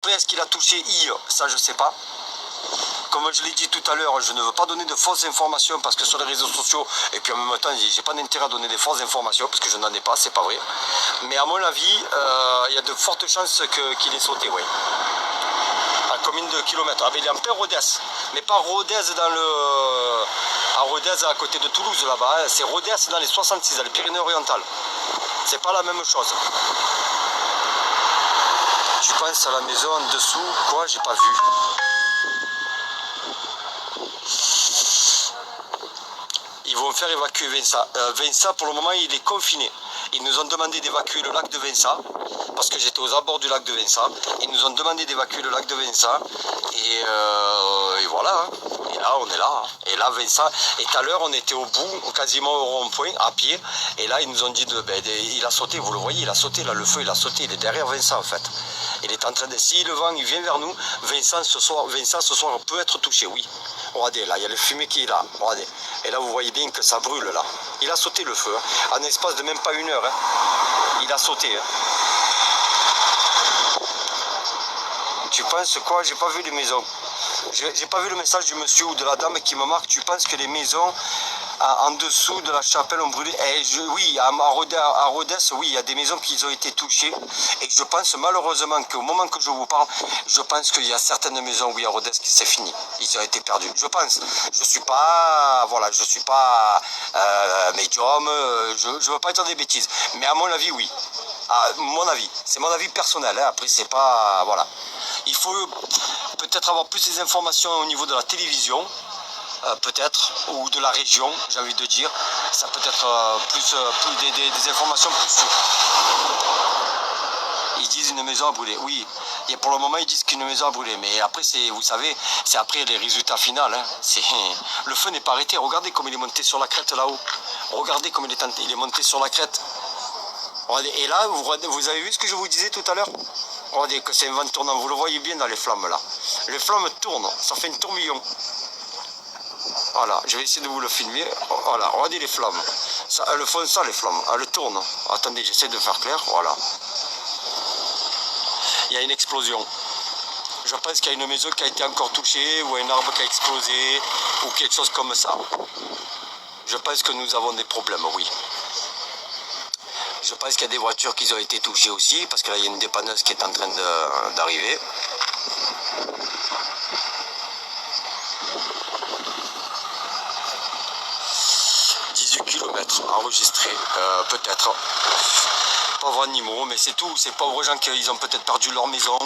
Après, est-ce qu'il a touché I? Ça, je sais pas. Comme je l'ai dit tout à l'heure, je ne veux pas donner de fausses informations parce que sur les réseaux sociaux, et puis en même temps, j'ai pas d'intérêt à donner des fausses informations parce que je n'en ai pas, c'est pas vrai. Mais à mon avis, il y a de fortes chances qu'il ait sauté, oui. À combien de kilomètres? Ah ben il est en plein Rodez, mais pas Rodez à Rodez à côté de Toulouse là-bas, hein. C'est Rodez dans les 66, dans les Pyrénées-Orientales. C'est pas la même chose. Tu penses à la maison en dessous? Quoi? J'ai pas vu. Ils vont faire évacuer Vincent. Vincent, pour le moment, il est confiné. Ils nous ont demandé d'évacuer le lac de Vincent, parce que j'étais aux abords du lac de Vincent. Ils nous ont demandé d'évacuer le lac de Vincent. Et voilà. Hein. Et là, on est là. Hein. Et là, Vincent, et tout à l'heure, on était au bout, quasiment au rond-point, à pied. Et là, ils nous ont dit, il a sauté, vous le voyez, il a sauté, là, le feu, il a sauté. Il est derrière Vincent, en fait. Il est en train de... Si le vent, il vient vers nous, Vincent, ce soir, peut être touché, oui. Regardez, là, il y a le fumée qui est là. Regardez. Et là, vous voyez bien que ça brûle, là. Il a sauté le feu, hein. En espace de même pas une heure. Hein. Il a sauté. Hein. Tu penses quoi? J'ai pas vu les maisons. J'ai pas vu le message du monsieur ou de la dame qui me marque. Tu penses que les maisons en dessous de la chapelle ont brûlé? Oui, à Rodez, oui, il y a des maisons qui ont été touchées. Et je pense malheureusement qu'au moment que je vous parle, je pense qu'il y a certaines maisons, oui, à Rodez, qui c'est fini. Ils ont été perdus. Je pense. Je suis pas, voilà, je suis pas médium. Je veux pas dire des bêtises. Mais à mon avis, oui. À mon avis. C'est mon avis personnel. Hein. Après, c'est pas, voilà. Il faut peut-être avoir plus des informations au niveau de la télévision. Peut-être, ou de la région, j'ai envie de dire. Ça peut être plus des informations plus sûres. Ils disent une maison a brûlé. Oui, et pour le moment, ils disent qu'une maison a brûlé. Mais après, vous savez, c'est après les résultats finaux. Hein. Le feu n'est pas arrêté. Regardez comme il est monté sur la crête là-haut. Regardez comme il est monté sur la crête. Regardez. Et là, vous avez vu ce que je vous disais tout à l'heure? Regardez que c'est un vent tournant. Vous le voyez bien dans les flammes là. Les flammes tournent. Ça fait un tourbillon. Voilà, je vais essayer de vous le filmer. Voilà, regardez les flammes. Ça, elles font ça, les flammes. Elles tournent. Attendez, j'essaie de faire clair. Voilà. Il y a une explosion. Je pense qu'il y a une maison qui a été encore touchée, ou un arbre qui a explosé, ou quelque chose comme ça. Je pense que nous avons des problèmes, oui. Je pense qu'il y a des voitures qui ont été touchées aussi, parce que là, il y a une dépanneuse qui est en train d'arriver. Kilomètres enregistrés, peut-être. Pauvres animaux, mais c'est tout. Ces pauvres gens qui ont peut-être perdu leur maison,